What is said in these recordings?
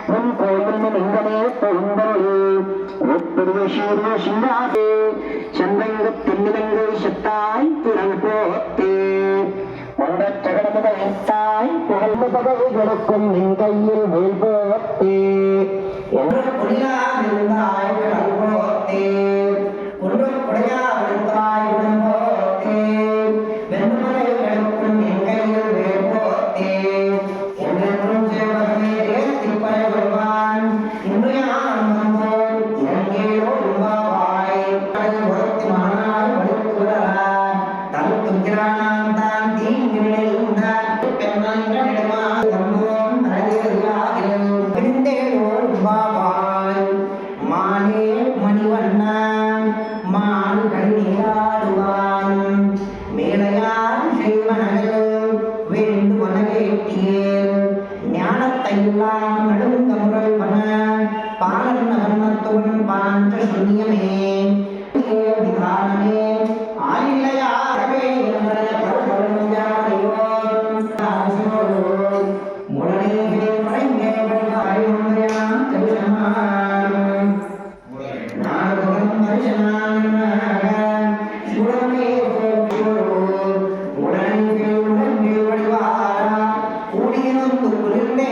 உன் கோயில் எங்கனே பொங்கலே சந்தங்க தென்னிலங்கை சத்தாய் திறன் போத்தே ஒன்றச்சகடமுதாய் புகழ்ந்த பதவிகளுக்கும் என் கையில் மேல் போத்தே ஒன்று புரியாதிருந்தாய் கடல் போத்தே ஒன்று புடையாதிருந்தாய் உடன் போத்தே வெண்மலைகளுக்கும் என் கையில் மேல் போத்தே என்றென்றும் சேவகமே தேசத்தில் பரவுவான் இன்று யான் வந்தோம் இறங்கேயோ உருவாவாய் கடல் உரத்தி மானாய் வடுக்குவரா தடுத்துகிறானாம் தான் தீங்கினை உண்டான் பெண்ணாயிரமா வந்தோம் தரதியாகில் விழுந்தேயோ உருவாவாய் மானே மணிவண்ணா மான் கண்ணீராடுவான் மேலையான் செய்வனகள் வேண்டுவன கேட்டியேன் ஞானத்தையெல்லாம் நடுங்க முறைவன பாலன் நகர்மத்துவன் பாஞ்ச சுண்ணியமே விதானமே ஆயிலையாரவே முடனே மறைங்கே நாடகம் தரிசனாக சுடமே உடனே வடிவாரா கூடியிருந்த குளிர்ந்தே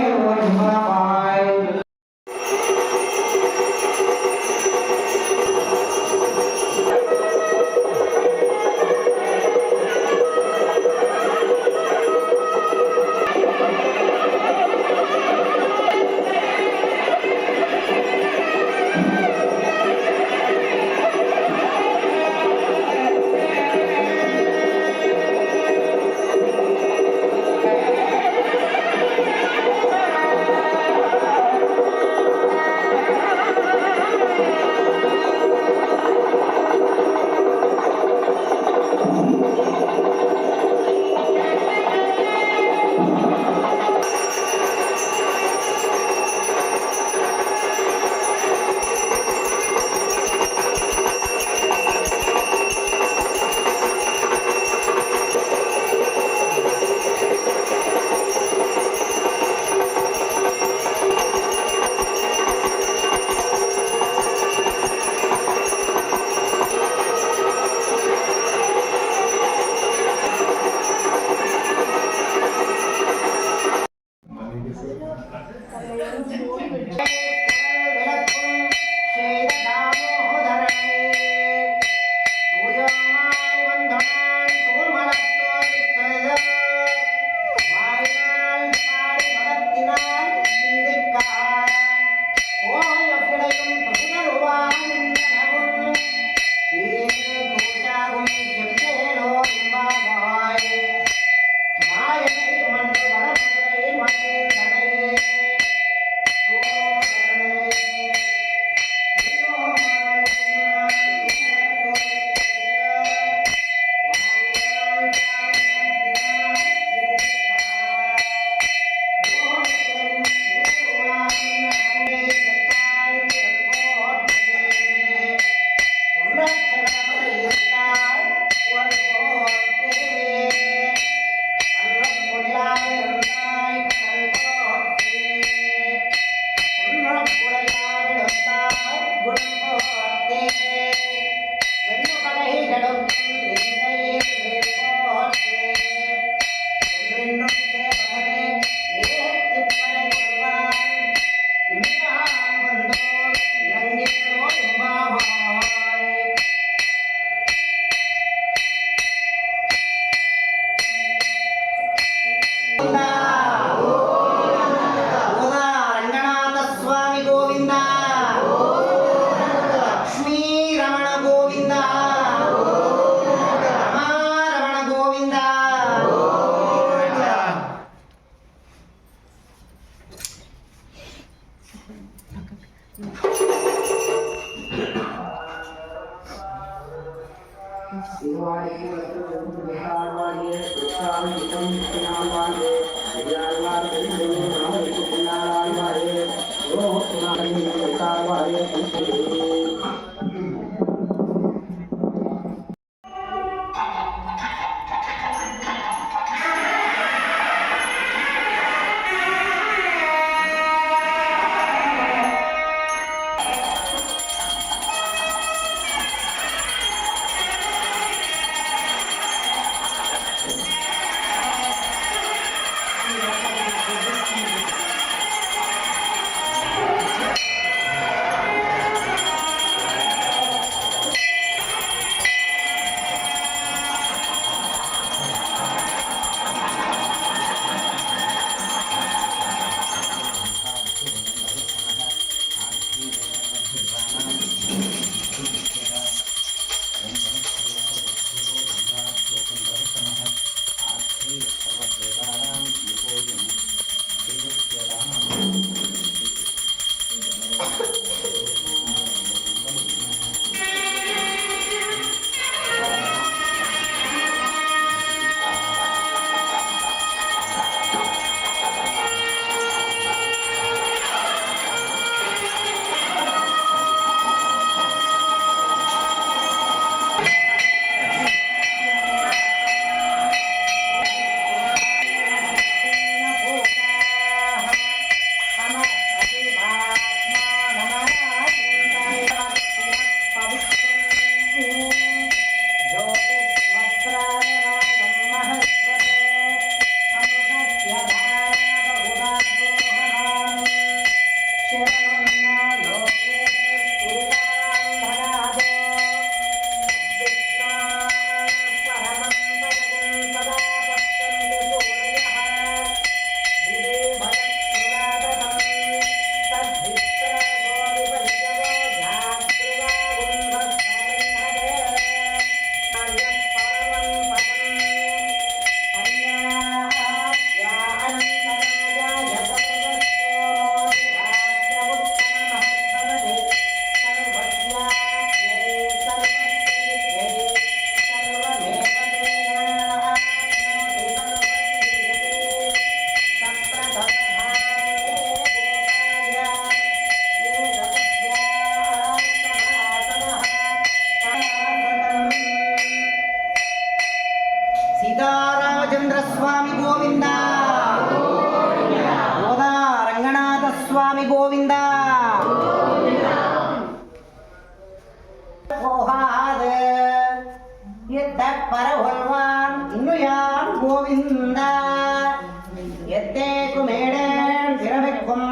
ಎತ್ತೆ ಕುಮೇಡೇನ್ ತಿರಬೆಕ್ಕುಂ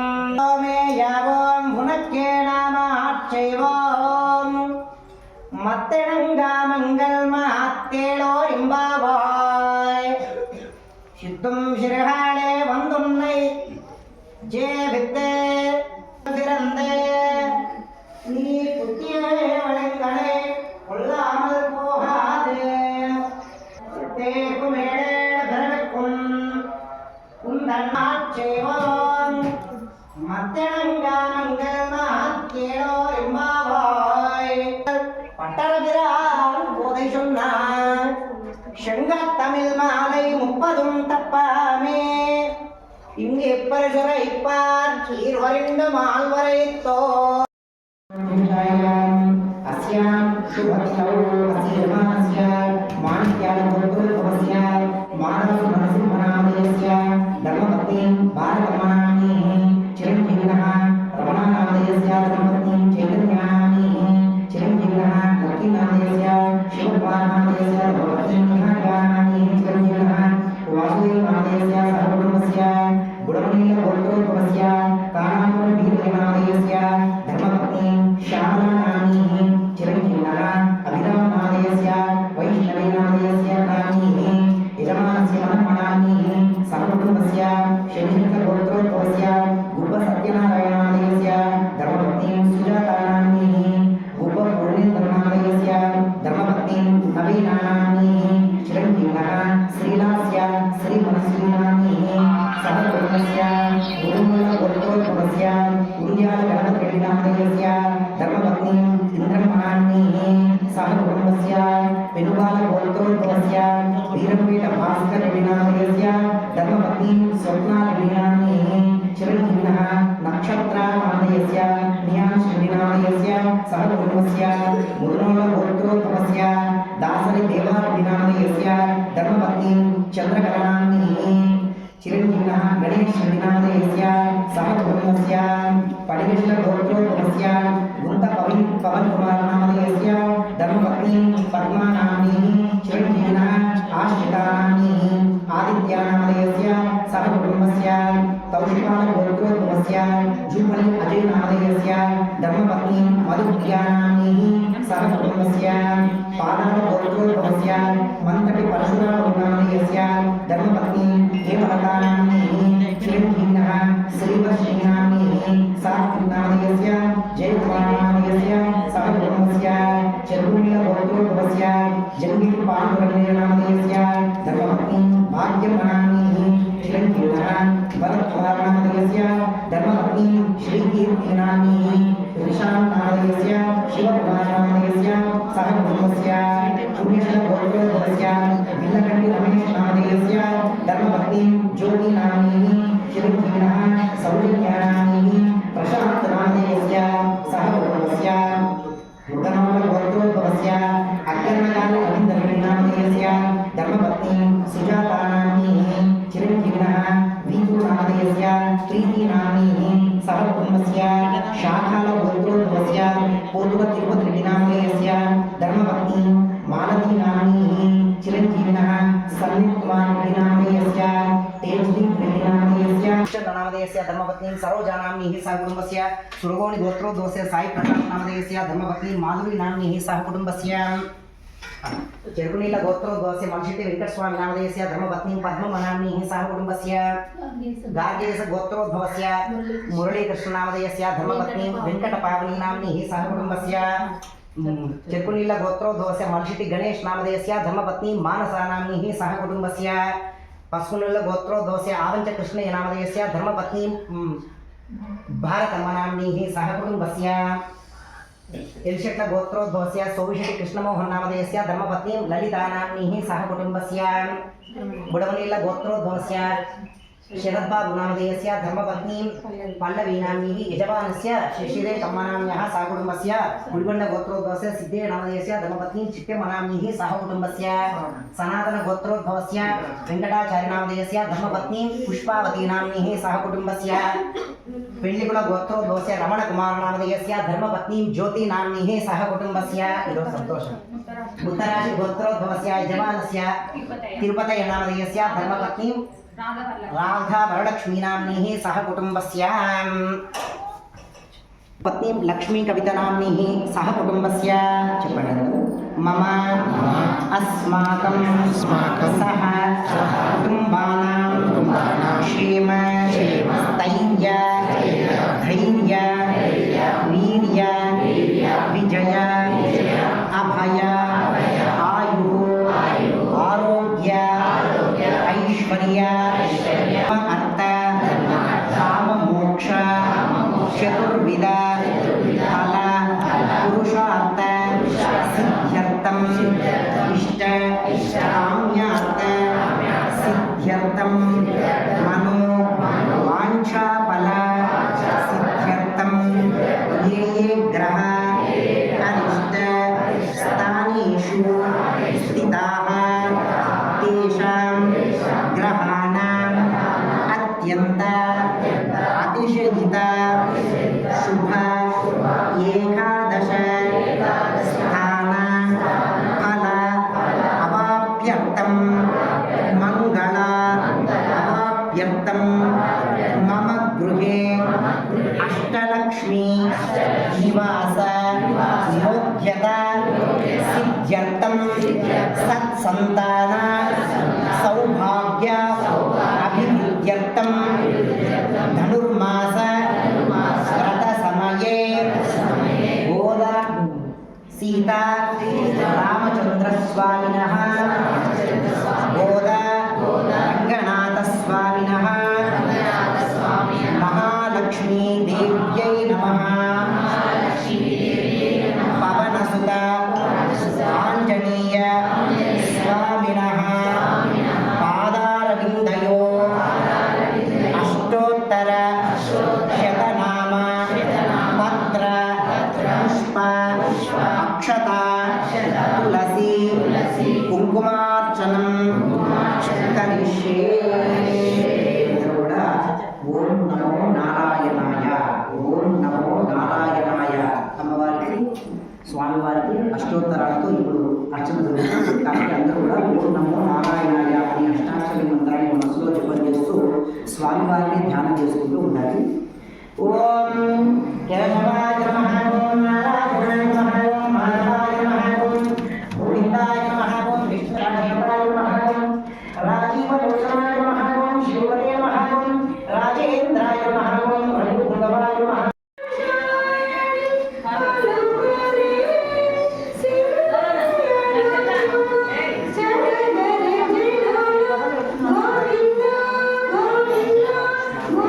ಮೇ ಯಾವೋಂ ಹುನಕ್ಕೆ ನಾಮ ಚೈವೋಂ ಮತ್ತೆಣಂಗ ಮಂಗಲ್ ಮಾತ್ತೇಳೋ ಇಂಬಾವಾಯ್ ಸಿದ್ದುಂ ಶಿರಹಾಳೆ ಒಂದುನ್ನೈ ಜೇ ಬಿದ್ದೆ திறந்தே நீ புத்தியே வளங்களே கொள்ளாமல் போகாதே தேக்கும் ஏழேட பிறக்கும் உந்தன் ஆட்சேவம் மத்தனங்கானங்கள் மாத்தேளோ எம்பாவாய் பட்டரபிரான் போதை சொன்னார் செங்கத் தமிழ் மாலை 30 தப்பாமே இங்கே பரசுர இப்பார் கீர்வரிந்த மால்வரைத்தோ அஸ்யாம் சுபத்யௌ அஸ்யமாஸ்ய மாணிக்யால புருபவஸ்ய மானவ மனசிம்மனாமயஸ்ய தர்மபத்னி பாரதமானி சிரஞ்சீவினः ரமணாநாமயஸ்ய தர்மபத்னி சைதன்யானி சிரஞ்சீவினः லக்ஷ்மீநாமயஸ்ய சிவகுமாரநாமயஸ்ய தர்மபத்னி நிகாயானி சிரஞ்சீவினः वासुदेवनामयस्य सर्वकुटुम्बस्य गुणमणीय गोत्रोद्भवस्य कानापुर वीरनामयस्य धर्मपत्नी श्यामलानाम्नी चिरञ्जीविनः अभिरामनामयस्य वैष्णवीनामयस्य नाम्नी यजमानस्य मनमणाम्नी सर्वकुटुम्बस्य शनिशङ्करगोत्रोद्भवस्य गुब्बसत्यनारायणामयस्य धर्मपत्नी सुजातानाम्नी गुब्बपूर्णेन्द्रनामयस्य धर्मपत्नी नवीनानाम्नी चिरञ्जीविनः श्रीलास्य श्रीमनस्वीनाम्नी सहकुटुम्बस्य गुरुमूलगोत्रोद्भवस्य कुञ्जालगणपतिनामयस्य धर्मपत्नी इन्द्रमणाम्नी सहकुटुम्बस्य पेनुबालगोत्रोद्भवस्य वीरपीठभास्करनामयस्य धर्मपत्नी स्वप्नानाम्नी चिरञ्जीविनः नक्षत्रानामयस्य नियाश्रीनामयस्य सहकुटुम्बस्य मुरुनोलगोत्रोद्भवस्य दासरि देवानामयस्य धर्मपत्नी चंद्रकलानाम्नी चिरञ्जीविनः गणेशनामयस्य सहकुटुम्बस्य पडिगेश्वरगोत्रोद्भवस्य गुन्तपवनकुमारनामयस्य धर्मपत्नी पद्मानाम्नी चिरञ्जीविनः आश्रितानाम्नी आदित्यानामयस्य सहकुटुम्बस्य तौशिकालगोत्रोद्भवस्य जुमलि अजयनामयस्य धर्मपत्नी मधुप्रियानाम्नी सहकुटुम्बस्य पादालगोत्रोद्भवस्य मन्तटि परशुरामनामयस्य धर्मपत्नी हेमलतानाम्नी चिरञ्जीविनः श्रीवश्रीनाम्नी सात्विकनामयस्य जयकुमारनामयस्य सहकुटुम्बस्य चर्मुल्यगोत्रोद्भवस्य जङ्गिपाण्डुरङ्गनामयस्य धर्मपत्नी भाग्यमनाम्नी चिरञ्जीविनः भरतकुमारनामयस्य धर्मपत्नी श्रीकीर्तिनाम्नी ऋषान्नामयस्य शिवकुमारनामयस्य सहकुटुम्बस्य पुण्यशलगोत्रोद्भवस्य विल्लकण्डि रमेशनामयस्य धर्मपत्नी ज्योतिनाम्नी चिरञ्जीविनः सौजन्यानाम्नी प्रशान्तनामयस्य सहकुटुम्बस्य मृगनामगोत्रोद्भवस्य अग्रनकालरविन्दरविनामयस्य धर्मपत्नी सुजातानाम्नी चिरञ्जीविनः वीतुनामयस्य प्रीतिनाम्नी सहकुटुम्बस्य शाखालगोत्रोद्भवस्य पूर्वतिरुपतिनामयस्य धर्मपत्नी मालतीनाम्नी चिरञ्जीविनः सन्निकुमारनामयस्य तेजदीपनामयस्य नामधेयस्य धर्मपत्नी सरोजानाम्नी सहकुटुम्बस्य सुरगोणि गोत्रोद्भवस्य साई प्रकाशनामधेयस्य धर्मपत्नी माधुरीनाम्नी सहकुटुम्बस्य చెరుకునీళ్ళ గోత్రోద్భవస్య మనిషిటి వెంకటస్వామి నామధేయస్య ధర్మపత్ని పద్మమనామ్ని सहकुटुम्बस्य गार्गेश गोत्रोद्भवस्य मुरलीकृष्ण नामधेयस्य धर्मपत्नी वेंकटपावनी नाम्नी सहकुटुम्बस्य చెరుకునీళ్ళ గోత్రోద్భవస్య మనిషిటి గణేష్ నామధేయస్య धर्मपत्नी मानसा नाम्नी सहकुटुम्बस्य पशुनీళ్ళ గోత్రోద్భవస్య ఆవంచ కృష్ణయ్య నామధేయస్య धर्मपत्नी भारतम्मा नाम्नी सहकुटुम्बस्य एलशेट्ल गोत्रोद्भवस्य सोविशेटि कृष्णमोहन नामधेयस्य धर्मपत्नी ललितानाम्नी सहकुटुम्बस्य बुडवनील गोत्रोद्भवस्य शरद्बाबु नामधेयस्य धर्मपत्नी पल्लवीनाम्नी यजमानस्य शिशिरे तम्मनाम्न्याः सहकुटुम्बस्य गुडिगोण्ड गोत्रोद्भवस्य सिद्धे नामधेयस्य धर्मपत्नी चिट्टेमनाम्नी सहकुटुम्बस्य सनातन गोत्रोद्भवस्य वेंकटाचार्य नामधेयस्य धर्मपत्नी पुष्पावती नाम्नी सहकुटुम्बस्य पेण्णिकुल गोत्रोद्भवस्य रमणकुमार नामधेयस्य धर्मपत्नी ज्योति नाम्नी सहकुटुम्बस्य इदो सन्तोषम् उत्तराशि गोत्रोद्भवस्य यजमानस्य तिरुपतय नामधेयस्य धर्मपत्नी राधा वरलक्ष्मीनाम्नीः सह कुटुम्बस्य पत्नी लक्ष्मी कवितानाम्नीः सह कुटुम्बस्य मम अस्माकं सह कुटुम्बानां क्षेम स्थैर्य धैर्य वीर्य विजय अभय आयुः आरोग्य ऐश्वर्य अर्थ काम मोक्ष चतुर्विध फल पुरुषार्थ सिद्ध्यर्थम इष्ट काम्यार्थ सिद्ध्यर्थम मनो वांछा फल सिद्ध्यर्थम ये ग्रह अरिष्ट स्थानेषु स्थिताः तेषां ग्रहाणाम् अत्यन्त अतिशयित शुभ एकादश स्थान फल अवाप्यर्थं मंगल अवाप्यर्थं मम गृहे अष्टलक्ष्मी निवास योग्यता सिद्ध्यर्थं सत्संतान सौभाग्य अभिवृद्ध्यर्थं धनुर्मास व्रत समये गोदा सीता रामचंद्र स्वामिनः गोदा रंगनाथ स्वामिनः महालक्ष्मी देव्यै नमः पवनसुत आंजनेय स्वामिनः पादारविंदयो अष्टोत्तर शतनाम पत्र पुष्प अक्षता तुलसी कुंकुमार्चनं करिष्ये ओम नमो नारायणाय ओम नमो नारायणाय అమ్మవారికి స్వామివారికి అష్టోత్తరాలతో ఇప్పుడు అర్చన జరుగుతుంది. కాబట్టి అందరూ కూడా ఓం నమో నారాయణాయ అనే అష్టాక్షరి మంత్రాన్ని మనసులో జపం చేస్తూ స్వామివారిని ధ్యానం చేసుకుంటూ ఉండాలి. ఓం కేశవాయ నమః ఓం నారాయణాయ నమః ఓం మాధవాయ నమః ఓం గోవిందాయ నమః ఓం విష్ణురాయ నమః ఓం రాజీవలోచనాయ నమః ఓం శివరే నమః ఓం రాజేంద్రాయ నమః ఓం రఘుపుంగవాయ నమః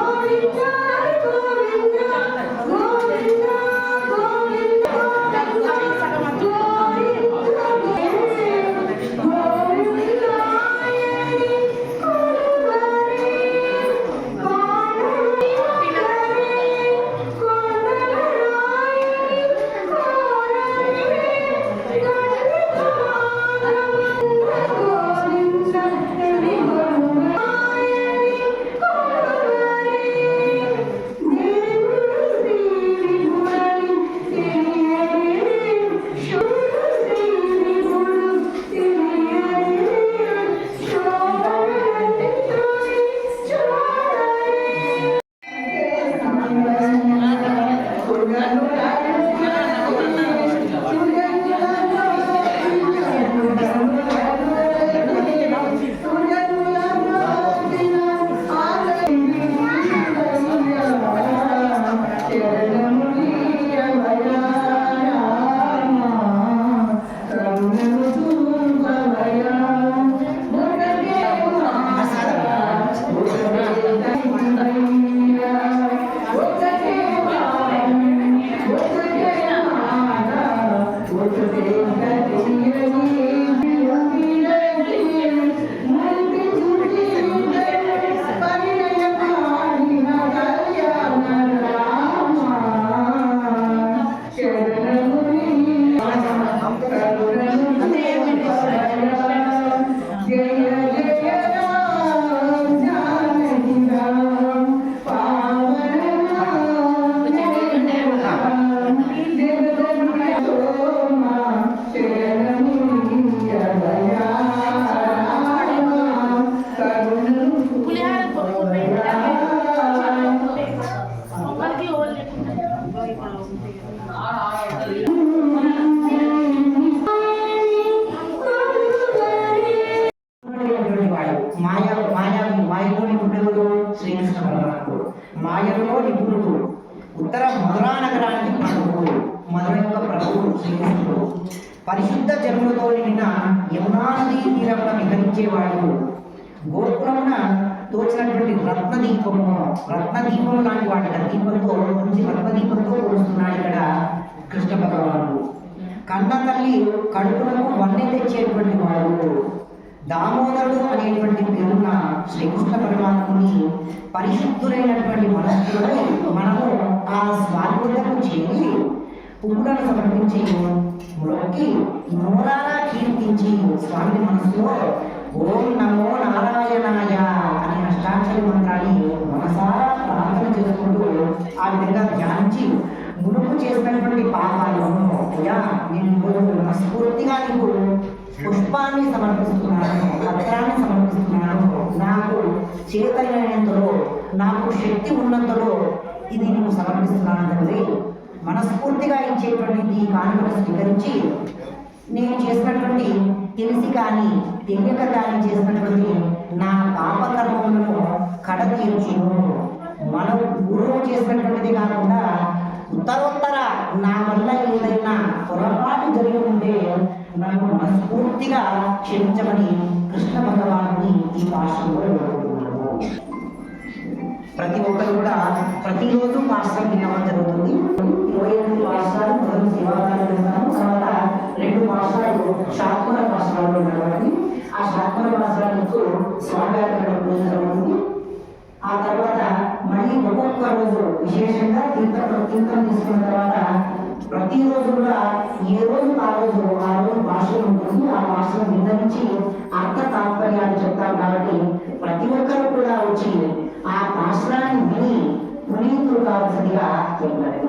Govinda, Govinda, Govinda, Govinda, భక్తుడు, మాయలో నిపుణుడు, ఉత్తర మధురా నగరానికి ప్రభువు, మధుర యొక్క ప్రభువు శ్రీకృష్ణుడు, పరిశుద్ధ జన్మతో నిండిన యమునా నదీ తీరమున విహరించేవాడు, గోకులమున తోచినటువంటి రత్నదీపము లాంటి వాటి దీపంతో మంచి రత్నదీపంతో పోలుస్తున్నాడు ఇక్కడ కృష్ణ భగవానుడు. కన్న తల్లి కడుపులకు వన్నె తెచ్చేటువంటి వాడు, దామోదరుడు అనేటువంటి పేరున్న శ్రీకృష్ణ పరమాత్ముని పరిశుద్ధులైనటువంటి మనస్సులో మనము ఆ స్వామి వద్దకు చేరి పువ్వులను సమర్పించి మొక్కి నోరారా కీర్తించి స్వామి మనసులో ఓం నమో నారాయణాయ అనే అష్టాక్షరి మంత్రాన్ని మనసారా ప్రార్థన చేసుకుంటూ ఆ విధంగా ధ్యానించి మునుపు చేసినటువంటి పాపాలను అయ్యా నేను మనస్ఫూర్తిగా నీకు పుష్పాన్ని సమర్పిస్తున్నాను, పత్రాన్ని సమర్పిస్తున్నాను, నాకు చేతనైనంతలో నాకు శక్తి ఉన్నంతలో ఇది నీకు సమర్పిస్తున్నాను తండ్రి. మనస్ఫూర్తిగా ఇచ్చేటువంటి ఈ కానుకను స్వీకరించి నేను చేసినటువంటి తెలిసి కానీ తెలియక కానీ చేసినటువంటి నా పాపకర్మలను కడతీర్చును. మన పూర్వం చేసినటువంటిది కాకుండా ఉత్తరోత్తర నా వల్ల ఏదైనా పొరపాటు జరిగి ఉంటే నన్ను మనస్ఫూర్తిగా క్షమించమని కృష్ణ భగవానుని ఈ భాషలో వేడుకుంటున్నాను. ప్రతి ఒక్కరు కూడా ప్రతిరోజు పాఠశాల వినడం జరుగుతుంది. 28 పాఠశాలలు మొదలు సేవాకాలం చేస్తాము. తర్వాత 2 పాఠశాలలు శాత్మర పాఠశాలలో ఉన్నటువంటి ఆ శాత్మర పాఠశాలకు స్వాగతం జరుగుతుంది. ఆ తర్వాత మళ్ళీ ఒక్కొక్క రోజు విశేషంగా తీర్థం తీసుకున్న తర్వాత ప్రతిరోజు కూడా ఏ రోజు ఆ రోజు భాషలు ఉంటుంది. ఆ భాషను విన్నవించి అర్థ తాత్పర్యాలు చెప్తాం. కాబట్టి ప్రతి ఒక్కరు కూడా వచ్చి ఆ భాషణాన్ని విని పునీతులు కావాల్సిందిగా చెప్పారు.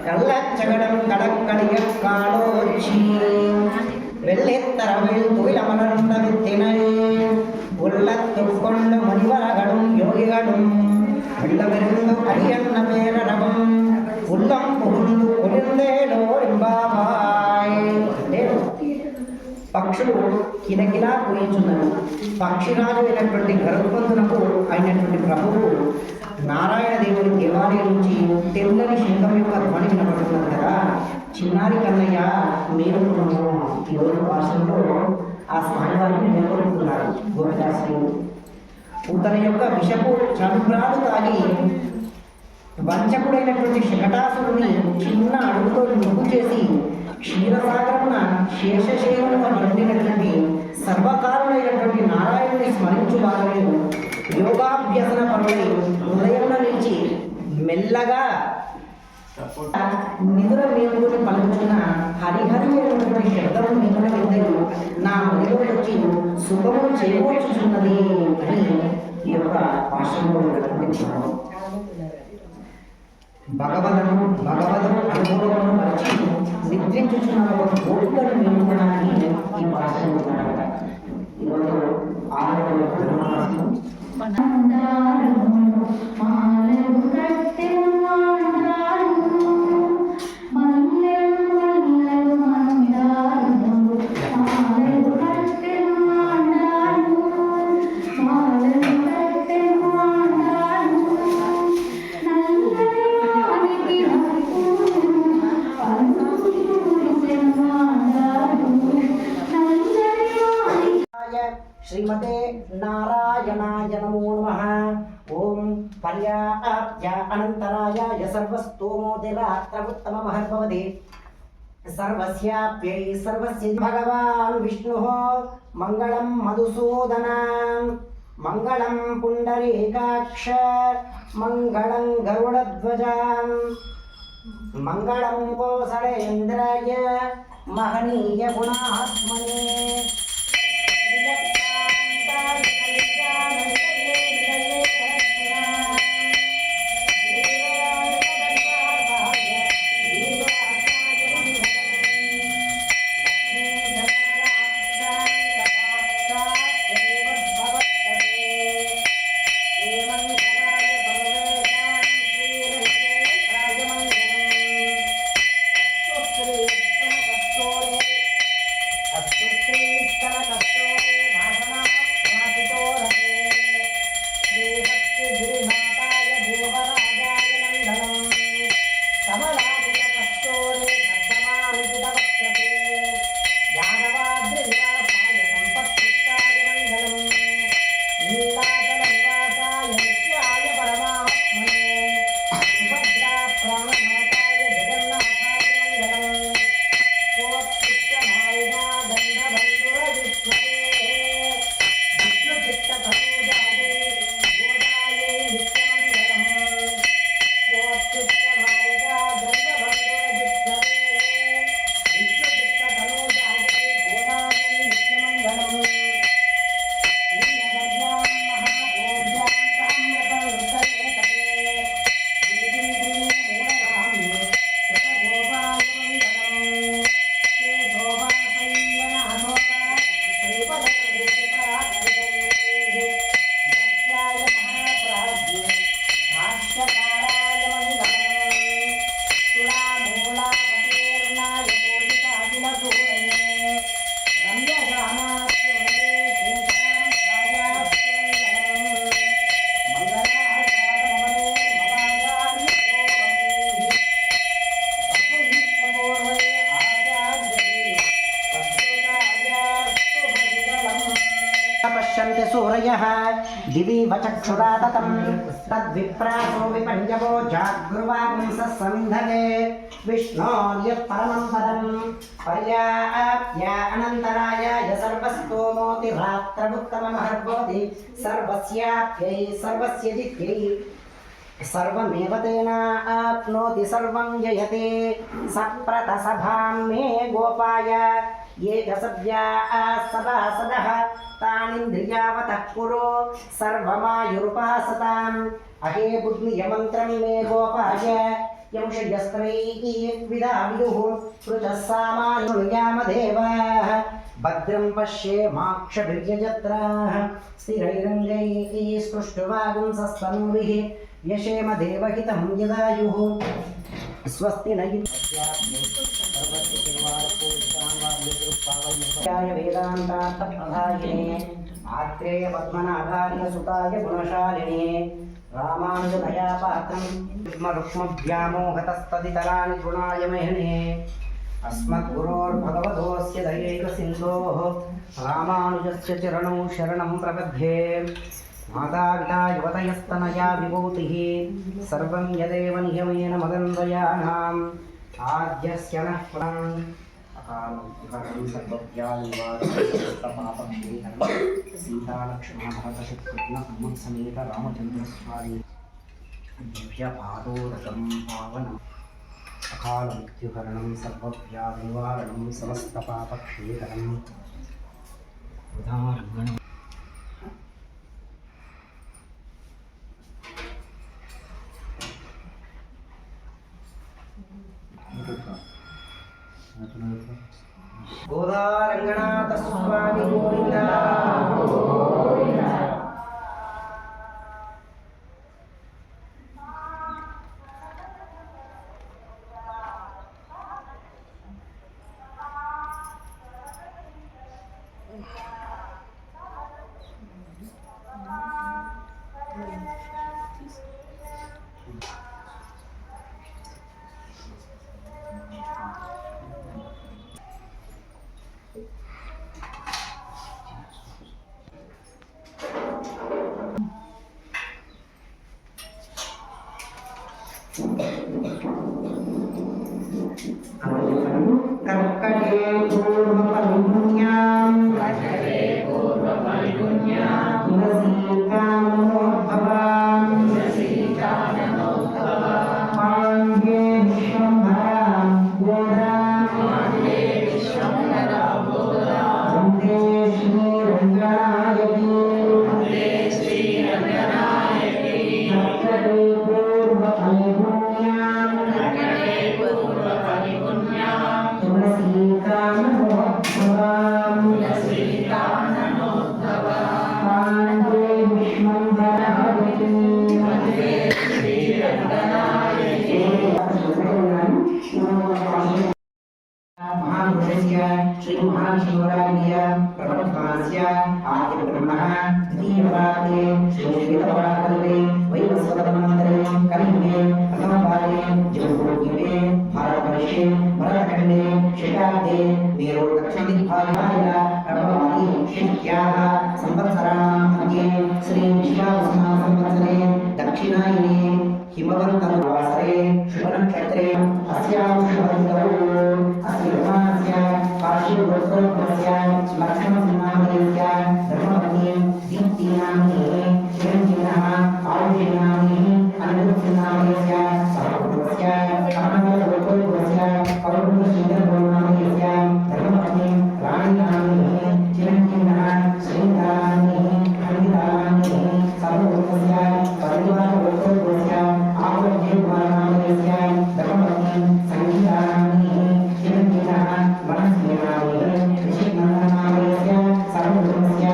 கள்ளச்சகடம் கடற்கடிய காலோச்சி வெள்ளெத்தரவில் துயிலமலர்ந்த வித்தினை உள்ளத்துக்கொண்டு முனிவரகளும் யோகிகளும் உள்ளவெருந்தும் அரியன்ன பேரரவும் உள்ளம் புகுந்து కులిందేలో రింబాబాయ్. పక్షులు కిలకిలా పూయించున్నారు. పక్షిరాజు అయినటువంటి గరుత్మంతునకు అయినటువంటి ప్రభువు నారాయణ దేవుని దేవాలయం నుంచి తెల్లని శంఖం యొక్క ధ్వని వినబడుతున్నది కదా. చిన్నారి కన్నయ్య మీరు ఈరోజు భాషలో ఆ స్వామివారిని మేల్కొల్పుతున్నారు. గోపిదాసులు తన యొక్క విషపు చంద్రాలు తాగి వంచకుడైనటువంటి శకటాసురుని చిన్న అడుగుతో ముగ్గు చేసి క్షీరసాగరమున శేషశేఖరుగా నిండినటువంటి సర్వకారుడైనటువంటి నారాయణుని స్మరించు వారు యోగాభ్యసన పరులై హృదయంలో నుంచి మెల్లగా నిధుల మేలుకొని పలుకుతున్న హరిహరి అయినటువంటి శబ్దము నిధుల విందలు నా మదిలో వచ్చి శుభము చేకూర్చుచున్నది అని ఈ యొక్క భాషలో భగవదము అనుభవమును మరచి నిద్రించుచున్న ఒక గోపులను మేలుకోవడానికి ఈ భాషను ఈరోజు శ్రీమతే నారాయణాయ నమో నమః. ఓం పర్యాప్య అనంతరాయాయ సర్వస్తోమోదిరాత్రముత్తమమహద్భవతి సర్వస్యాప్యై సర్వస్య భగవాన్ విష్ణుః మంగళం మధుసూదన మంగళం పుండరీకాక్ష మంగళం గరుడధ్వజ మంగళం కోసలేంద్రాయ మహనీయ గుణాత్మనే प्रवर्तन्ते सूरयः दिवि वचक्षुरा ततं तद्विप्रासो विपञ्जवो जागृवागुंसः समिन्धते विष्णोर्यत्परमं पदं पर्याप्य अनन्तराय य सर्वस्तोमोतिरात्रमुत्तममहर्भवति सर्वस्याप्यै सर्वस्य जित्यै सर्वमेव तेनाप्नोति सर्वं जयते सप्रतसभां मे गोपाय ये च सद्याः सभासदः तानिन्द्रियावतः कुरु सर्वमायुरुपासताम् अहे बुद्धियमन्त्रं मे गोपाय यंशयस्त्रैः विदाविदुः पृचः सामानुयामदेवाः भद्रं पश्येमाक्षभिर्यजत्राः स्थिरैरङ्गैः स्पृष्टवागुंसस्तनूभिः यशेम देवहितं यदायुः स्वस्ति न वेदान्तार्थप्रधायिने आत्रेय पद्मनाभार्य सुताय गुणशालिने रामानुजदयापात्रं रुक्मव्यामोहतस्तदितराणि गुणाय मह्यने अस्मद्गुरोर्भगवतोऽस्य दयैकसिन्धोः रामानुजस्य चरणौ शरणं प्रपद्ये मातापिता युवतयस्तनया विभूतिः सर्वं यदेव नियमेन मदन्वयानाम् आद्यस्य नः पुरान् अकालं सर्वव्याधिवादपापक्षेकरं सीतालक्ष्मणभरतशत्रुघ्नसमेत रामचन्द्रस्वामी दिव्यपादोदकं पावनम् अकालमृत्युहरणं सर्वव्याधिनिवारणं समस्तपापक्षेकरम् उदाहरणं गोदारंगनाथ स्वामी गोविंदा कर्कटे पूर्वपल्गुन्यां पाण्डे विश्वम्भरां गोदां वन्दे श्रीरङ्गनायकी कर्कटे श्री महाशिवराय प्रपद्मास्य आद्य ब्रह्मः द्वितीयपादे श्वेतपराकल्पे वैवस्वतमन्त्रे कलियुगे प्रथमपादे जम्बूद्वीपे भारतवर्षे भरतखण्डे शताब्दे मेरु दक्षिणदिग्भागाय प्रभवामि शिष्याः संवत्सराणां मध्ये श्री विश्वावसुना संवत्सरे दक्षिणायने हिमवन्तवासरे शुभनक्षत्रे अस्यां शुभऋतौ अस्य मासस्य पार्श्ववर्तोपस्य लक्ष्मणसिंहावलयस्य धर्मपत्नी दीप्तिनाम्नी चिरञ्जीविनः आयुषनाम्नी अनिरुद्धसिंहावलयस्य सहकुटुम्बस्य कमलवर्तोपस्य पौर्णिमसुन्दरगौरनामयस्य धर्मपत्नी राणीनाम्नी चिरञ्जीविनः श्रीधराम्नी खण्डिताम्नी सहकुटुम्बस्य परिवारवर्तोपस्य आवर्जयकुमारनामयस्य धर्मपत्नी संगीतानाम्नी चिरञ्जीविनः मनस्विनाम्नी ऋषिनन्दनामयस्य सर्वकुटुम्बस्य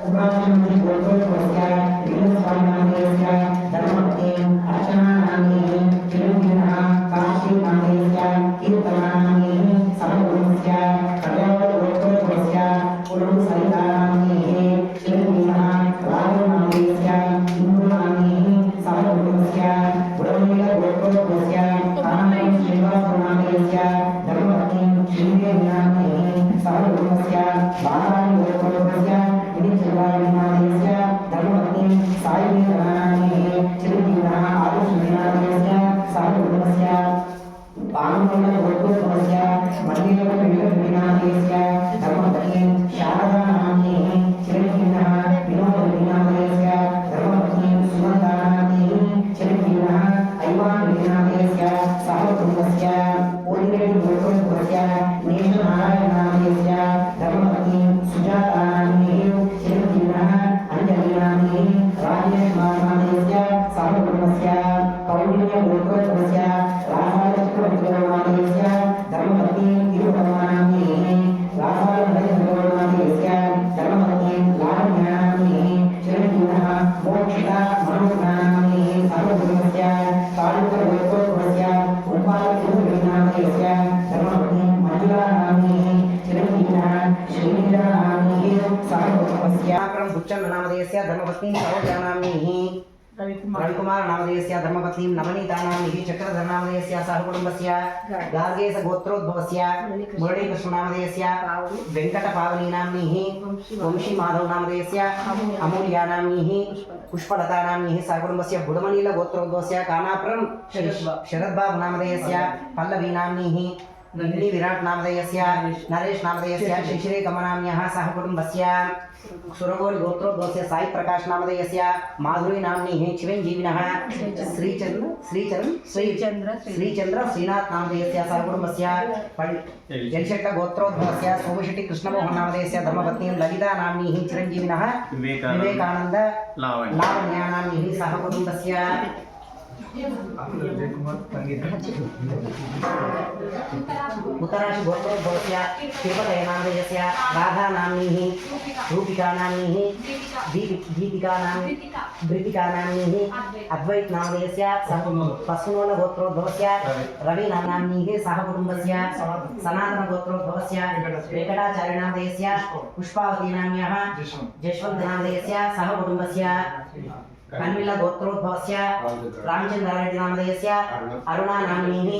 उपासनवर्तोपस्य लीलस्वामिनामयस्य धर्मपत्नी अर्चनानाम्नी चिरञ्जीविनः काशीनामयस्य कीर्तनानाम्नी सर्वकुटुम्बस्य कल्याणवर्तोपस्य पुरुषसहितानाम्नी चिरञ्जीविनः राघवनामयस्य हिन्दूनाम्नी सर्वकुटुम्बस्य बुडमेलवर्तोपस्य कानन श्रीनिवासनामयस्य धर्मपत्नी श्रीदेवीनाम्नी सर्वकुटुम्बस्य बालावर्तोपस्य विनिचलानाम्नी नामधेयस्य धर्मपत्नीं सरोजानाम्नीः रविकुमार नामधेयस्य धर्मपत्नीं नवनीता नाम्नीः चक्रधर नामधेयस्य सहकुटुम्बस्य गार्गेश गोत्रोद्भवस्य मुरलीकृष्ण नामधेयस्य वेंकटपावनी नाम्नीः वंशी माधव नामधेयस्य अमूल्या नाम्नीः पुष्पलता नाम्नीः सहकुटुम्बस्य बुडमनील गोत्रोद्भवस्य कानापुरं शरद्बाबु नामधेयस्य पल्लवी नाम्नीः इंडी विराट नामधेयस्य नरेश नामधेयस्य श्रीश्रीकमनाम्न्यः सहकुटुम्बस्य सुरगोल गोत्रोद्भवस्य साई प्रकाश नामधेयस्य माधुरी नाम्नीः चिरञ्जीविनः श्रीचंद्र श्रीनाथ नामधेयस्य सहकुटुम्बस्य जलशेट्ट गोत्रोद्भवस्य सोमशेट्टी कृष्णमोहन नामधेयस्य धर्मपत्नीं ललिता नाम्नीः चिरञ्जीविनः विवेकानंद लावण्या नाम्नीः सहकुटुम्बस्य उत्तराशि गोत्रोद्भवस्य तिरुपतय नामधेयस्य राधा नाम्नीः रूपिका नाम्नीः दीपिका नाम्नीः अद्वैत नामधेयस्य पश्चिमोल गोत्रोद्भवस्य रवि नाम्नीः सहकुटुम्बस्य सनातन गोत्रोद्भवस्य वेंकटाचार्य नामधेयस्य पुष्पावती नाम्न्यः जशवंत नामधेयस्य सहकुटुम्बस्य कन्विल गोत्रोद्भवस्य रामचंद्र रेड्डी नामधेयस्य अरुणा नाम्नीः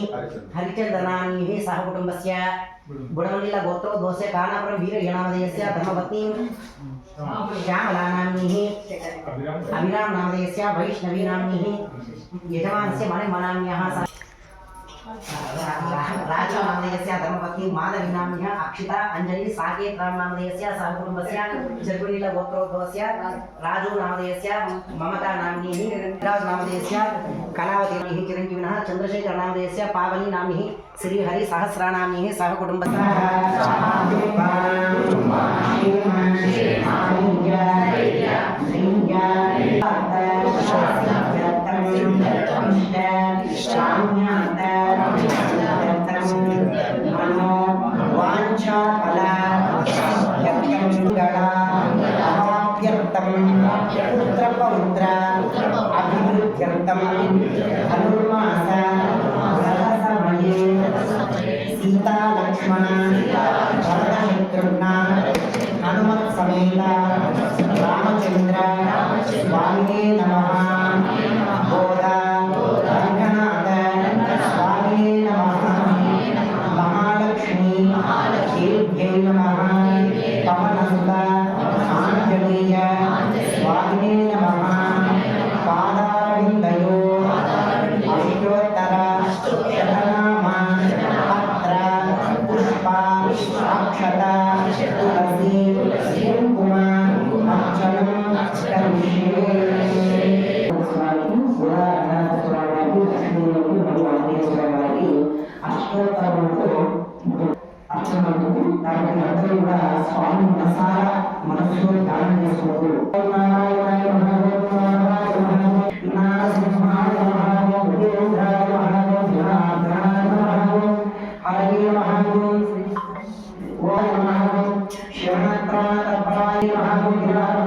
हरिचंद्र नाम्नीः सहकुटुम्बस्य बुडमनील गोत्रोद्भवस्य कानापुरं वीरయ్య नामधेयस्य धर्मपत्नीं श्यामला नाम्नीः अभिराम नामधेयस्य वैष्णवी नाम्नीः यजमानस्य मणिमनाम्न्यः राजा नामधेयस्य धर्मपत्नी माधवी नाम्न्यः अक्षिता अंजलि साकेत राम नामधेयस्य सहकुटुम्बस्य चर्कुनील गोत्रोद्भवस्य राजू नामधेयस्य ममता नाम्नीः राज नामधेयस्य कलावती नाम्नीः चिरञ्जीविनः चंद्रशेखर नामधेयस्य पावनी नाम्नीः श्रीहरि सहस्रा नाम्नीः सहकुटुम्बस्य सीता लक्ष्मण भरतशत्रुघ्न हनुमत समेत रामचंद्र स्वामिने नमः बोधा रंगनाथ स्वामिने नमः महालक्ष्मी देव्यै नमः पवनसुता आंजनेय स्वामिने नमः पादारविन्दयो अष्टोत्तर शतनाम पत्र पुष्प अक्षत तुलसी कुंकुम अर्चनं करिष्ये స్వామి మనసారా మనస్సులో ధ్యానం చేసుకోవాలి. शरणत्राय महागुरुनाथ